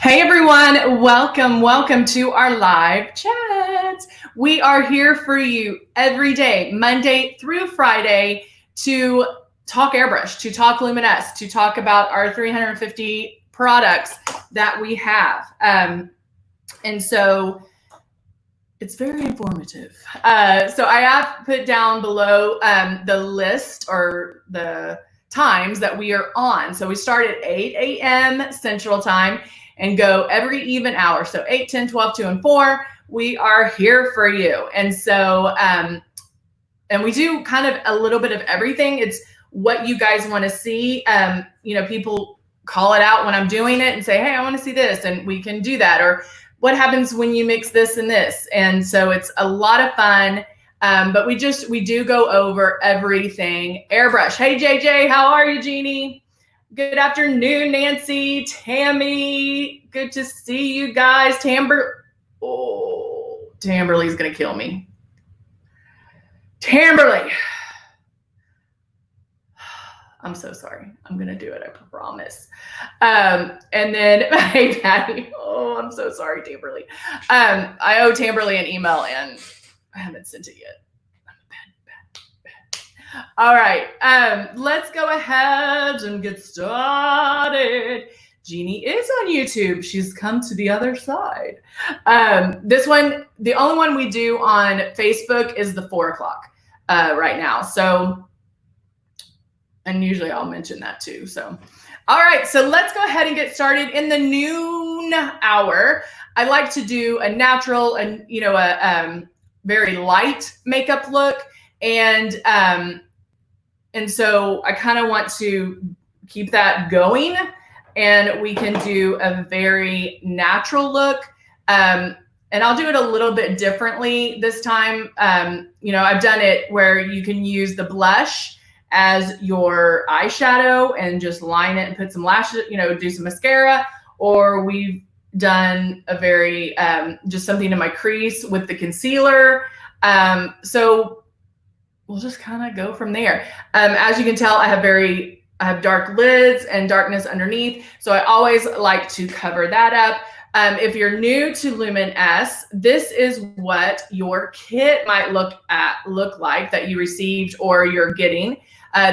Hey everyone, welcome to our live chats. We are here for you every day, Monday through Friday, to talk airbrush, to talk luminesce, to talk about our 350 products that we have. And so it's very informative. So I have put down below the list or the times that we are on. So we start at 8 a.m. Central Time and go every even hour. So 8, 10, 12, 2, and 4, we are here for you. And so, and we do kind of a little bit of everything. It's what you guys want to see. People call it out when I'm doing it and say, hey, I want to see this, and we can do that. Or what happens when you mix this and this? And so it's a lot of fun. But we do go over everything. Airbrush. Hey, JJ, how are you, Jeannie? Good afternoon, Nancy, Tammy. Good to see you guys. Tamberly's gonna kill me. Tamberly. I'm so sorry. I'm gonna do it, I promise. And then, hey, Patty. Oh, I'm so sorry, Tamberly. I owe Tamberly an email and I haven't sent it yet. All right, let's go ahead and get started. Jeannie is on YouTube. She's come to the other side. This one, the only one we do on Facebook is the 4 o'clock right now. So, and usually I'll mention that too. So, all right, so let's go ahead and get started. In the noon hour, I like to do a natural and, a very light makeup look. And so I kind of want to keep that going, and we can do a very natural look. And I'll do it a little bit differently this time. I've done it where you can use the blush as your eyeshadow and just line it and put some lashes, do some mascara, or we've done a very, just something in my crease with the concealer. So we'll just kind of go from there. As you can tell, I have dark lids and darkness underneath. So I always like to cover that up. If you're new to Luminesce, this is what your kit might look like that you received or you're getting.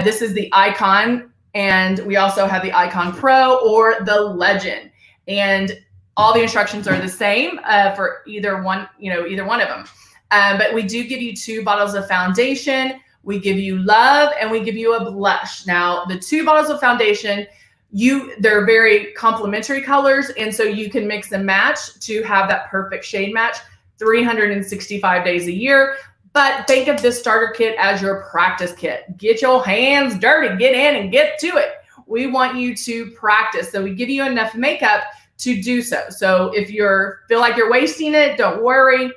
This is the Icon, and we also have the Icon Pro or the Legend. And all the instructions are the same for either one of them. But we do give you 2 bottles of foundation. We give you love, and we give you a blush. Now, the 2 bottles of foundation, they're very complementary colors, and so you can mix and match to have that perfect shade match 365 days a year. But think of this starter kit as your practice kit. Get your hands dirty, get in and get to it. We want you to practice. So we give you enough makeup to do so. So if feel like you're wasting it, don't worry.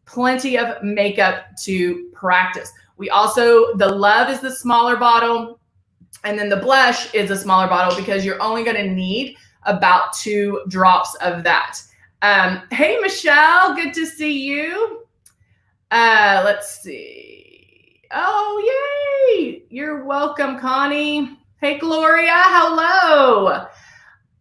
Plenty of makeup to practice. We also, the love is the smaller bottle, and then the blush is a smaller bottle because you're only going to need about 2 drops of that. Hey, Michelle, good to see you. Let's see. Oh, yay. You're welcome, Connie. Hey, Gloria, hello.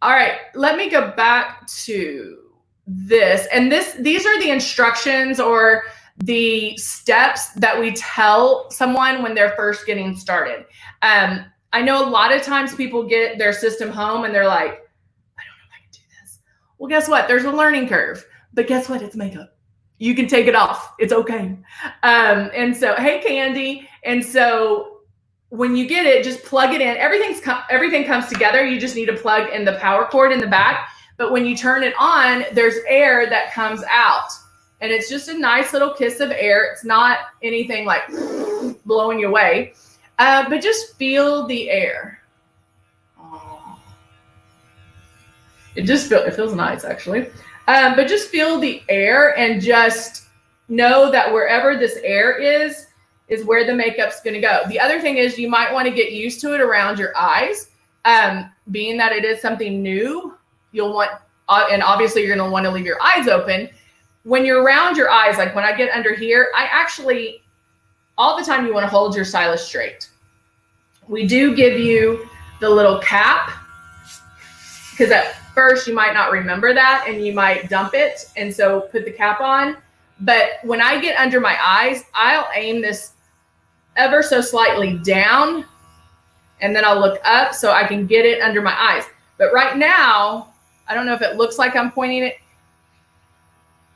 All right, let me go back to this. And these are the instructions or the steps that we tell someone when they're first getting started. I know a lot of times people get their system home and they're like, I don't know if I can do this. Well, guess what? There's a learning curve, but guess what? It's makeup. You can take it off. It's okay. And so, hey, Candy. And so when you get it, just plug it in. Everything comes together. You just need to plug in the power cord in the back. But when you turn it on, there's air that comes out. And it's just a nice little kiss of air. It's not anything like blowing you away. But just feel the air. Oh. It feels nice, actually. But just feel the air and just know that wherever this air is where the makeup's going to go. The other thing is you might want to get used to it around your eyes. Being that it is something new, you'll want, and obviously you're going to want to leave your eyes open. When you're around your eyes, like when I get under here, all the time you want to hold your stylus straight. We do give you the little cap because first, you might not remember that and you might dump it. And so put the cap on. But when I get under my eyes, I'll aim this ever so slightly down, and then I'll look up so I can get it under my eyes. But right now, I don't know if it looks like I'm pointing it.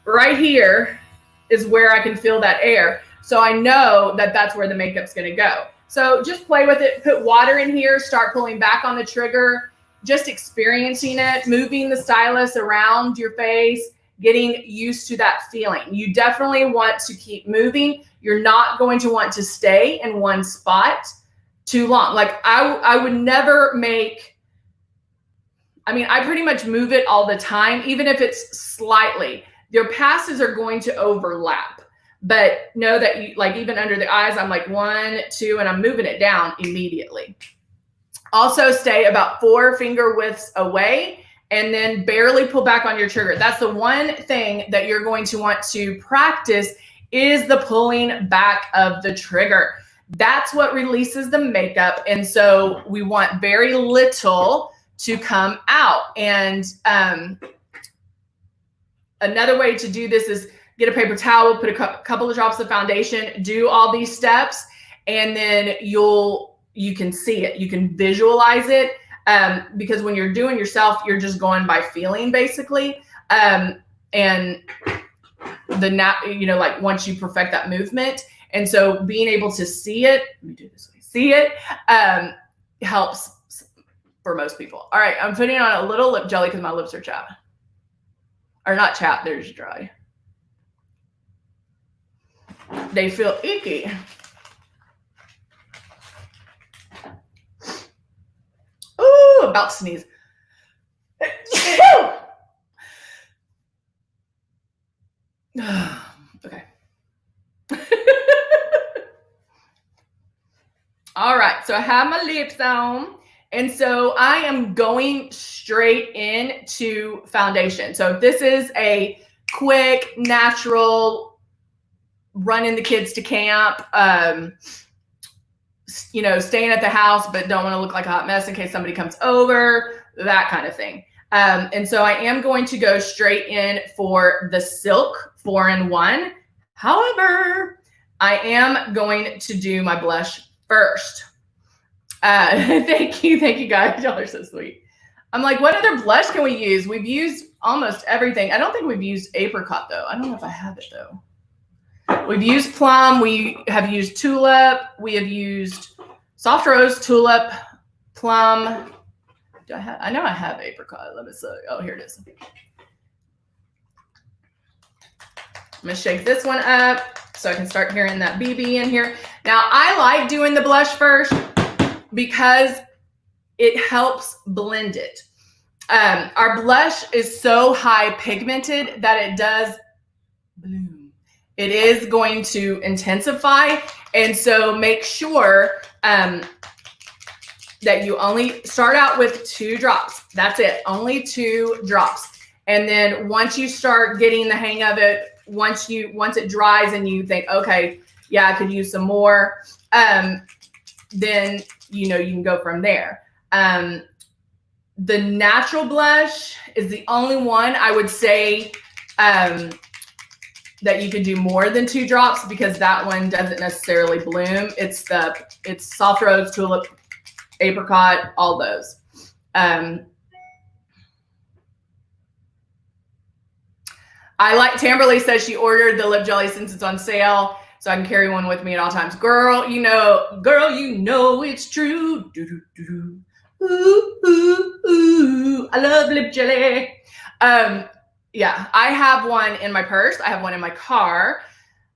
Right here is where I can feel that air. So I know that that's where the makeup's gonna go. So just play with it, put water in here, start pulling back on the trigger, just experiencing it, moving the stylus around your face, getting used to that feeling. You definitely want to keep moving. You're not going to want to stay in one spot too long. Like I would never make, I pretty much move it all the time, even if it's slightly. Your passes are going to overlap, but know that you, like even under the eyes, I'm like 1, 2, and I'm moving it down immediately. Also stay about 4 finger widths away and then barely pull back on your trigger. That's the one thing that you're going to want to practice is the pulling back of the trigger. That's what releases the makeup. And so we want very little to come out. And another way to do this is get a paper towel, put a couple of drops of foundation, do all these steps, and then you can see it. You can visualize it. Because when you're doing yourself, you're just going by feeling basically. And like once you perfect that movement. And so being able to see it, let me do this way, see it, helps for most people. All right, I'm putting on a little lip jelly because my lips are chapped. Or not chapped, they're just dry. They feel icky. Ooh, about to sneeze. Okay. All right, so I have my lips on, and so I am going straight into foundation. So if this is a quick, natural, running the kids to camp, staying at the house, but don't want to look like a hot mess in case somebody comes over, that kind of thing. And so I am going to go straight in for the Silk 4-in-1. However, I am going to do my blush first. Thank you guys. Y'all are so sweet. I'm like, what other blush can we use? We've used almost everything. I don't think we've used apricot though. I don't know if I have it though. We've used plum. We have used tulip. We have used soft rose, tulip, plum. I know I have apricot. Let me see. Oh, here it is. I'm going to shake this one up so I can start hearing that BB in here. Now, I like doing the blush first because it helps blend it. Our blush is so high pigmented that it does bloom. It is going to intensify. And so make sure that you only start out with 2 drops. That's it. Only 2 drops. And then once you start getting the hang of it, once it dries and you think, okay, yeah, I could use some more, then you can go from there. The natural blush is the only one I would say that you could do more than 2 drops because that one doesn't necessarily bloom. It's soft rose, tulip, apricot, all those. Tamberly says she ordered the lip jelly since it's on sale, so I can carry one with me at all times. Girl, you know it's true. Ooh, ooh, ooh. I love lip jelly. Yeah, I have one in my purse. I have one in my car.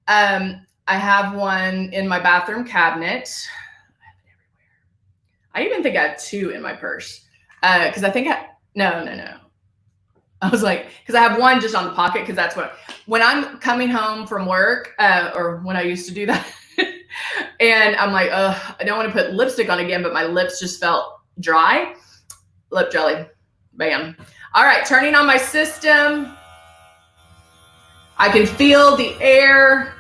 I have one in my bathroom cabinet. I even think I have 2 in my purse. Because I think no. I was like, because I have one just on the pocket, because that's when I'm coming home from work, or when I used to do that, and I'm like, I don't want to put lipstick on again, but my lips just felt dry. Lip jelly, bam. All right, turning on my system. I can feel the air.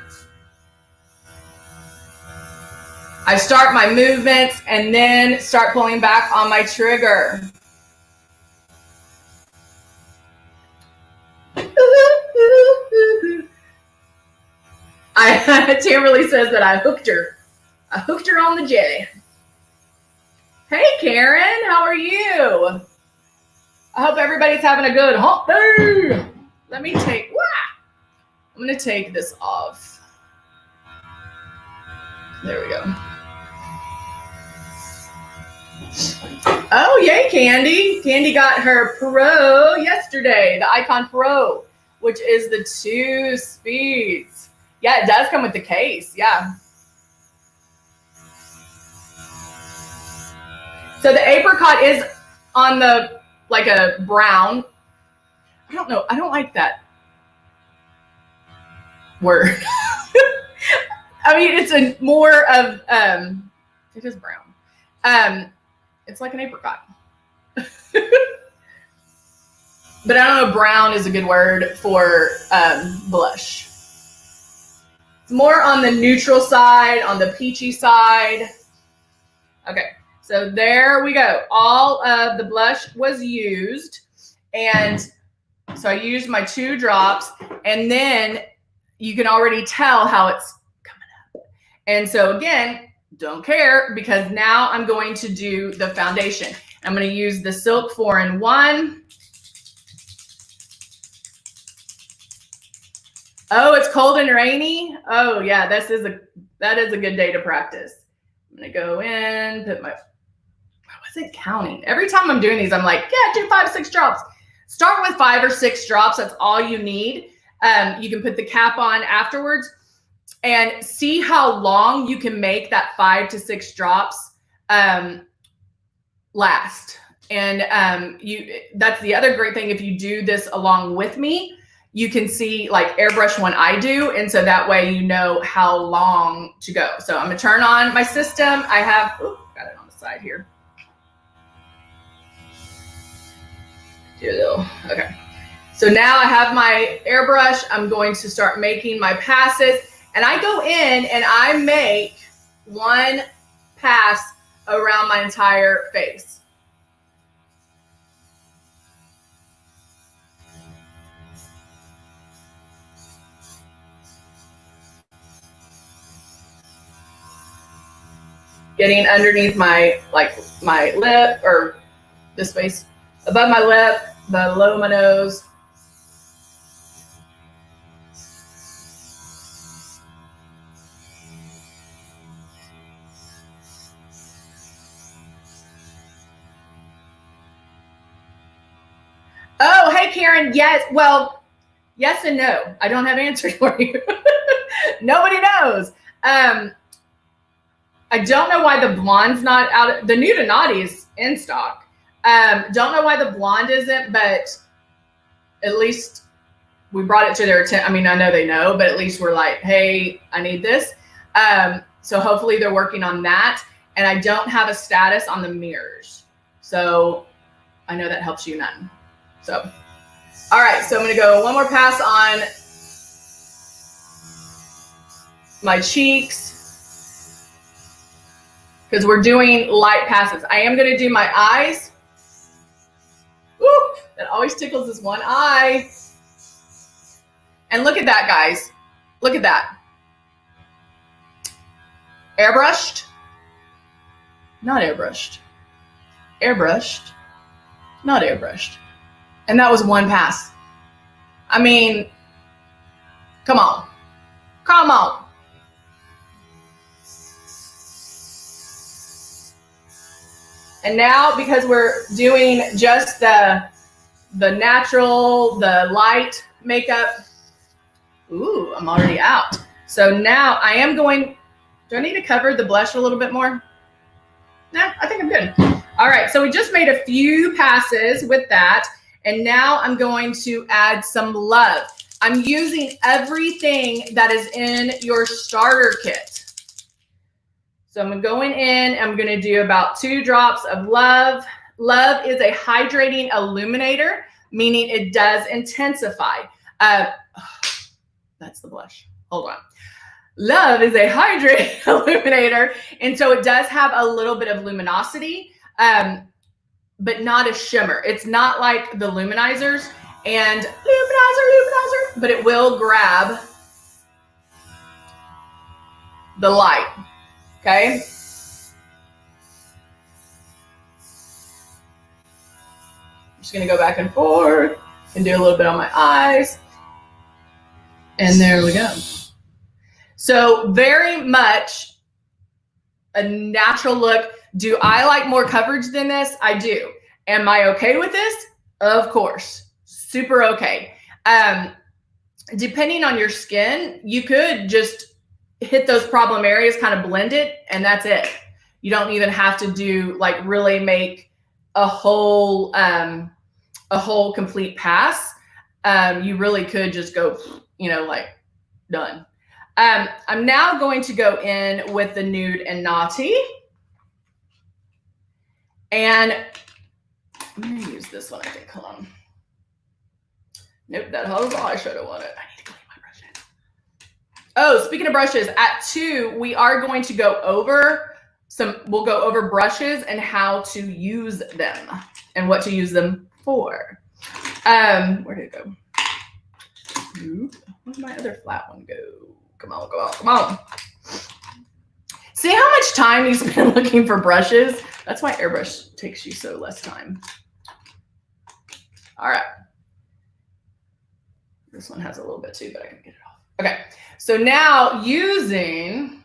I start my movements and then start pulling back on my trigger. Timberly says that I hooked her. I hooked her on the jelly. Hey, Karen, how are you? I hope everybody's having a good hump day. Let me take, I'm going to take this off. There we go. Oh, yay, Candy. Candy got her Pro yesterday, the Icon Pro, which is the 2 speeds. Yeah, it does come with the case. Yeah. So the apricot is on the, like a brown. I don't know. I don't like that word. I mean, it's a more of, it is brown. It's like an apricot. But I don't know if brown is a good word for blush. It's more on the neutral side, on the peachy side. Okay, so there we go. All of the blush was used. And so I used my 2 drops. And then you can already tell how it's coming up. And so again, don't care, because now I'm going to do the foundation. I'm going to use the Silk 4-in-1. Oh, it's cold and rainy. Oh yeah, that is a good day to practice. I'm going to go in, put my, I wasn't counting. Every time I'm doing these, I'm like, yeah, do 5 or 6 drops. Start with 5 or 6 drops. That's all you need. You can put the cap on afterwards. And see how long you can make that 5 to 6 drops last. And that's the other great thing. If you do this along with me, you can see like airbrush when I do. And so that way you know how long to go. So I'm going to turn on my system. I have, got it on the side here. Do a little, okay. So now I have my airbrush. I'm going to start making my passes. And I go in and I make 1 pass around my entire face. Getting underneath my, my lip, or this space above my lip, below my nose. Oh, hey, Karen. Yes. Well, yes and no. I don't have answers for you. Nobody knows. I don't know why the blonde's not out. The Nude is in stock. Don't know why the blonde isn't, but at least we brought it to their attention. I mean, I know they know, but at least we're like, hey, I need this. So hopefully they're working on that. And I don't have a status on the mirrors. So I know that helps you none. So, all right, so I'm going to go 1 more pass on my cheeks because we're doing light passes. I am going to do my eyes. Woo, that always tickles this one eye. And look at that, guys. Look at that. Airbrushed. Not airbrushed. Airbrushed. Not airbrushed. And that was 1 pass. I mean, come on. Come on. And now, because we're doing just the natural, the light makeup, ooh, I'm already out. So now I am going, do I need to cover the blush a little bit more? Nah, I think I'm good. All right, so we just made a few passes with that. And now I'm going to add some love. I'm using everything that is in your starter kit. So I'm going in, I'm going to do about 2 drops of love. Love is a hydrating illuminator, meaning it does intensify. That's the blush. Hold on. Love is a hydrating illuminator, and so it does have a little bit of luminosity, but not a shimmer. It's not like the luminizers and luminizer, but it will grab the light, okay? I'm just gonna go back and forth and do a little bit on my eyes. And there we go. So very much a natural look. Do I like more coverage than this? I do. Am I okay with this? Of course. Super okay. Depending on your skin, you could just hit those problem areas, kind of blend it, and that's it. You don't even have to do like really make a whole complete pass. You really could just go, you know, like done. I'm now going to go in with the Nude and Naughty. And I'm going to use this one, I think. Hold on. Nope, that has eyeshadow on it. I need to clean my brushes. Oh, speaking of brushes, at 2, we are going to go over we'll go over brushes and how to use them and what to use them for. Where did it go? Where'd my other flat one go? Come on, come on, come on. See how much time you spend looking for brushes? That's why airbrush takes you so less time. All right. This one has a little bit too, but I can get it off. Okay, so now using,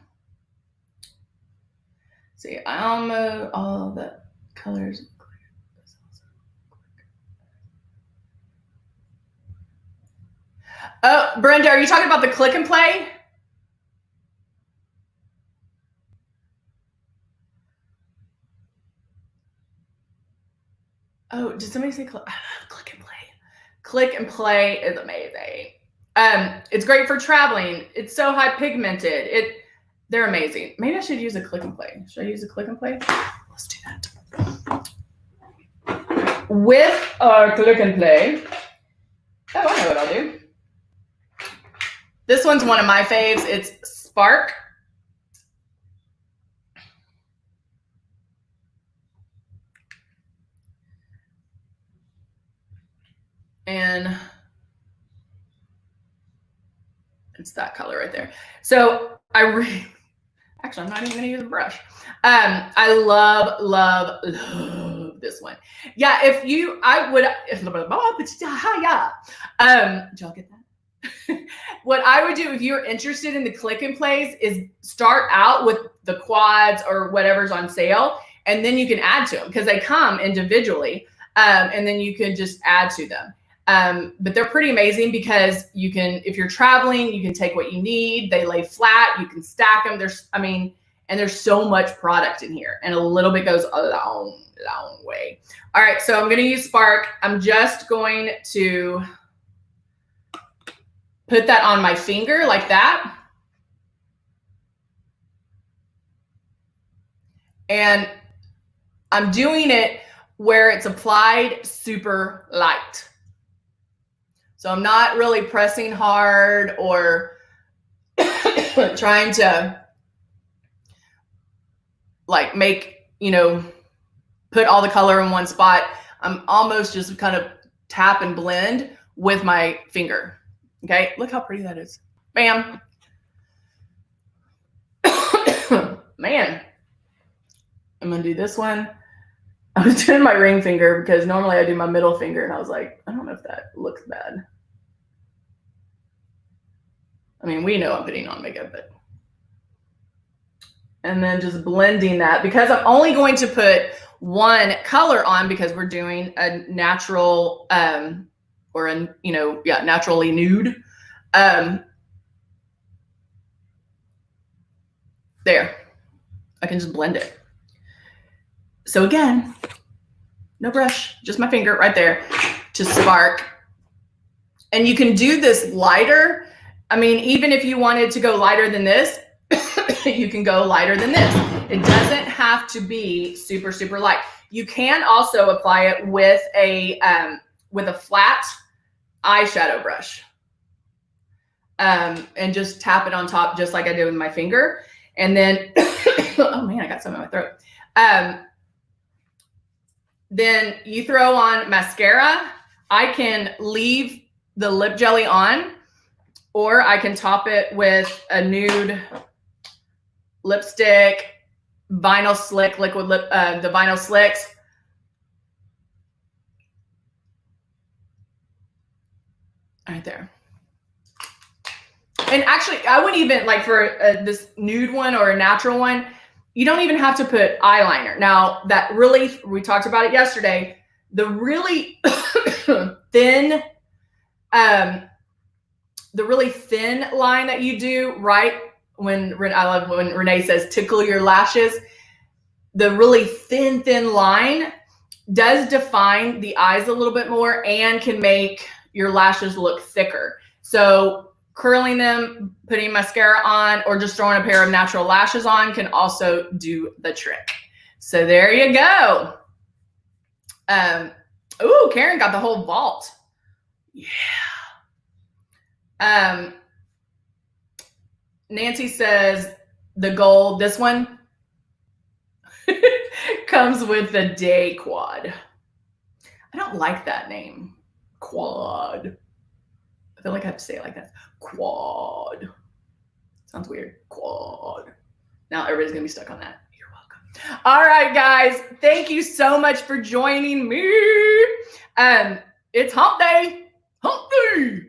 see, I almost all the colors. Oh, Brenda, are you talking about the click and play? Oh, did somebody say click? I love click and play. Click and play is amazing. It's great for traveling. It's so high pigmented. They're amazing. Maybe I should use a click and play. Should I use a click and play? Let's do that. With our click and play. Oh, I know what I'll do. This one's one of my faves. It's Spark. And it's that color right there. So actually, I'm not even going to use a brush. I love, love, love this one. Yeah, did y'all get that? What I would do if you're interested in the click and plays is start out with the quads or whatever's on sale, and then you can add to them because they come individually, and then you can just add to them. But they're pretty amazing because you can, if you're traveling, you can take what you need. They lay flat. You can stack them. And there's so much product in here, and a little bit goes a long, long way. All right, so I'm going to use Spark. I'm just going to put that on my finger like that. And I'm doing it where it's applied super light. So I'm not really pressing hard or trying to like make, put all the color in one spot. I'm almost just kind of tap and blend with my finger. Okay, look how pretty that is. Bam. Man, I'm gonna do this one. I was doing my ring finger because normally I do my middle finger, and I was like, I don't know if that looks bad. I mean, we know I'm putting on makeup, but. And then just blending that because I'm only going to put one color on because we're doing a natural, naturally nude. There, I can just blend it. So again, no brush, just my finger right there to Spark. And you can do this lighter. I mean, even if you wanted to go lighter than this, you can go lighter than this. It doesn't have to be super, super light. You can also apply it with a flat eyeshadow brush. And just tap it on top just like I did with my finger. And then, oh man, I got some in my throat. Then you throw on mascara. I can leave the lip jelly on, or I can top it with a nude lipstick, vinyl slick, liquid lip, the vinyl slicks. Right there. And actually, I wouldn't even, like for this nude one or a natural one, you don't even have to put eyeliner. Now, that really, we talked about it yesterday, the really thin, line that you do, right? I love when Renee says tickle your lashes. The really thin line does define the eyes a little bit more and can make your lashes look thicker. So curling them, putting mascara on, or just throwing a pair of natural lashes on can also do the trick. So there you go. Ooh, Karen got the whole vault. Yeah. Nancy says the gold, this one comes with the day quad. I don't like that name. Quad. I feel like I have to say it like that. Quad. Sounds weird. Quad. Now everybody's going to be stuck on that. You're welcome. All right, guys. Thank you so much for joining me. It's hump day. Hump day.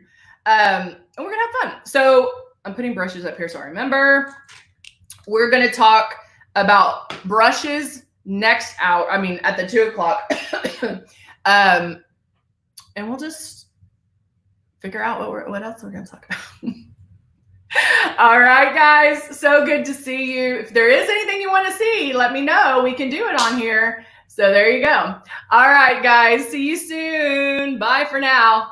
And we're going to have fun. So I'm putting brushes up here so I remember. We're going to talk about brushes next hour. I mean, at the 2 o'clock. And we'll just figure out what else we're going to talk about. All right, guys. So good to see you. If there is anything you want to see, let me know. We can do it on here. So there you go. All right, guys. See you soon. Bye for now.